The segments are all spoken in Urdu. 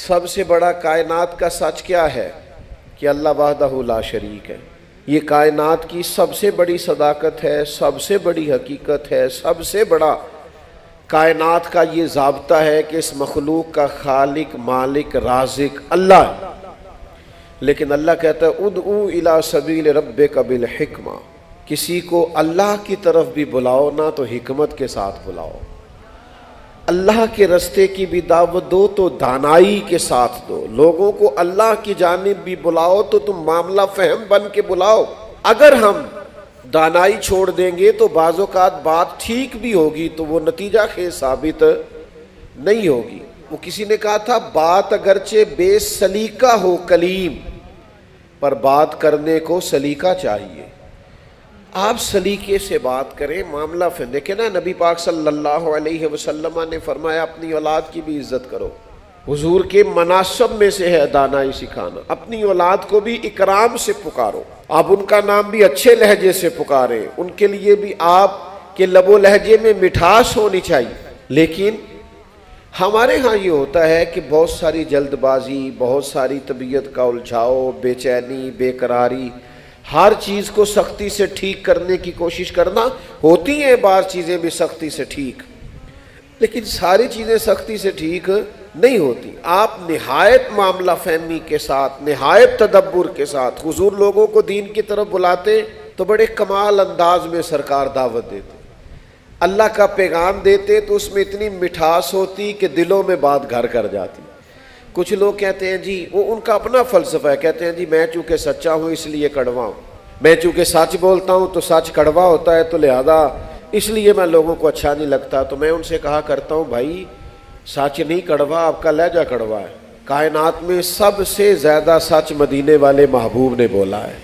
سب سے بڑا کائنات کا سچ کیا ہے؟ کہ اللہ وحدہ لا شریک ہے۔ یہ کائنات کی سب سے بڑی صداقت ہے، سب سے بڑی حقیقت ہے، سب سے بڑا کائنات کا یہ ضابطہ ہے کہ اس مخلوق کا خالق، مالک، رازق اللہ ہے۔ لیکن اللہ کہتا ہے ادعو الی سبیل ربک بالحکمہ، کسی کو اللہ کی طرف بھی بلاؤ نا تو حکمت کے ساتھ بلاؤ، اللہ کے رستے کی بھی دعوت دو تو دانائی کے ساتھ دو، لوگوں کو اللہ کی جانب بھی بلاؤ تو تم معاملہ فہم بن کے بلاؤ۔ اگر ہم دانائی چھوڑ دیں گے تو بعض اوقات بات ٹھیک بھی ہوگی تو وہ نتیجہ خیز ثابت نہیں ہوگی۔ وہ کسی نے کہا تھا بات اگرچہ بے سلیقہ ہو کلیم، پر بات کرنے کو سلیقہ چاہیے۔ آپ سلیقے سے بات کریں، معاملہ فہم۔ دیکھیں نا نبی پاک صلی اللہ علیہ وسلم نے فرمایا اپنی اولاد کی بھی عزت کرو۔ حضور کے مناسب میں سے ہے دانائی سکھانا، اپنی اولاد کو بھی اکرام سے پکارو، آپ ان کا نام بھی اچھے لہجے سے پکاریں، ان کے لیے بھی آپ کے لب و لہجے میں مٹھاس ہونی چاہیے۔ لیکن ہمارے ہاں یہ ہوتا ہے کہ بہت ساری جلد بازی، بہت ساری طبیعت کا الجھاؤ، بے چینی، بے قراری، ہر چیز کو سختی سے ٹھیک کرنے کی کوشش کرنا۔ ہوتی ہیں بعض چیزیں بھی سختی سے ٹھیک، لیکن ساری چیزیں سختی سے ٹھیک نہیں ہوتی۔ آپ نہایت معاملہ فہمی کے ساتھ، نہایت تدبر کے ساتھ حضور لوگوں کو دین کی طرف بلاتے تو بڑے کمال انداز میں سرکار دعوت دیتے، اللہ کا پیغام دیتے تو اس میں اتنی مٹھاس ہوتی کہ دلوں میں بات گھر کر جاتی۔ کچھ لوگ کہتے ہیں جی، وہ ان کا اپنا فلسفہ ہے، کہتے ہیں جی میں چونکہ سچا ہوں اس لیے کڑوا ہوں، میں چونکہ سچ بولتا ہوں تو سچ کڑوا ہوتا ہے تو لہذا اس لیے میں لوگوں کو اچھا نہیں لگتا۔ تو میں ان سے کہا کرتا ہوں بھائی سچ نہیں کڑوا، آپ کا لہجہ کڑوا ہے۔ کائنات میں سب سے زیادہ سچ مدینے والے محبوب نے بولا ہے،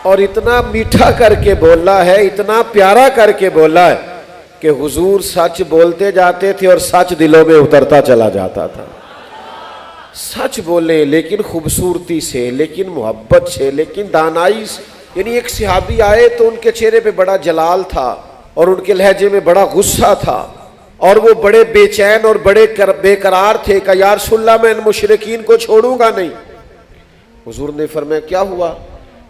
اور اتنا میٹھا کر کے بولا ہے، اتنا پیارا کر کے بولا ہے کہ حضور سچ بولتے جاتے تھے اور سچ دلوں میں اترتا چلا جاتا تھا۔ سچ بولیں لیکن خوبصورتی سے، لیکن محبت سے، لیکن دانائی سے۔ یعنی ایک صحابی آئے تو ان کے چہرے پہ بڑا جلال تھا اور ان کے لہجے میں بڑا غصہ تھا، اور وہ بڑے بے چین اور بڑے بے قرار تھے کہ یا رسول اللہ میں ان مشرکین کو چھوڑوں گا نہیں۔ حضور نے فرمایا کیا ہوا؟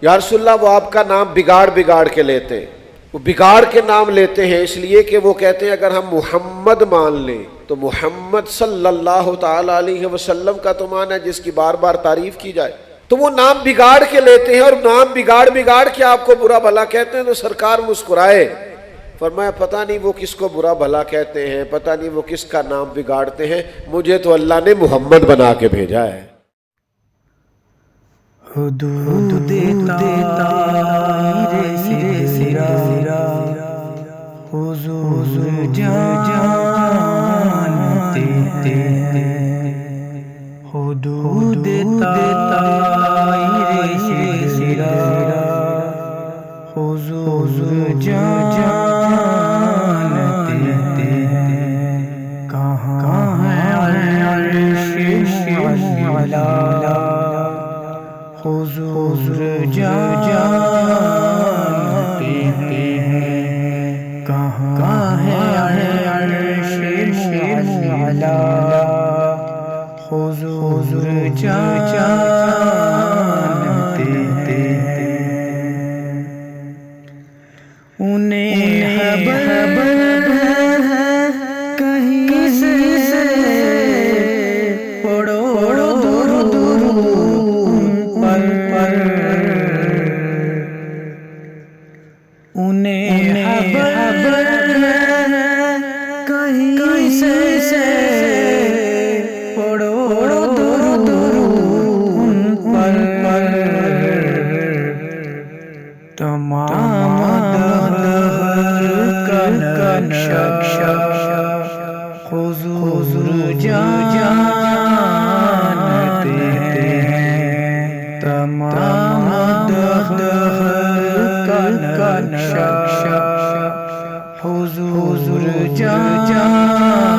یا رسول اللہ وہ آپ کا نام بگاڑ کے لیتے ہیں، وہ بگاڑ کے نام لیتے ہیں اس لیے کہ وہ کہتے ہیں اگر ہم محمد مان لیں تو محمد صلی اللہ تعالی علیہ وسلم کا تو مان ہے جس کی بار بار تعریف کی جائے، تو وہ نام بگاڑ کے لیتے ہیں، اور نام بگاڑ کے آپ کو برا بھلا کہتے ہیں۔ تو سرکار مسکرائے، فرمایا پتہ نہیں وہ کس کو برا بھلا کہتے ہیں، پتہ نہیں وہ کس کا نام بگاڑتے ہیں، مجھے تو اللہ نے محمد بنا کے بھیجا ہے۔ حدود تائر سرا حضور جانتے ہیں، حدود تائر سرا حضور جانتے ہیں، کہاں ہے عرش معلا حضور جانتے ہیں، کہاں ہے عرش معلا حضور جانتے ہیں، انہیں خبر کہیں سے پڑھو انہیں خبر کہیں سے پڑھو درود ان پر، تمام دہر کا نقشہ حضور جانتے ہیں، تمام دہر کا نقشہ حضور جانتے ہیں۔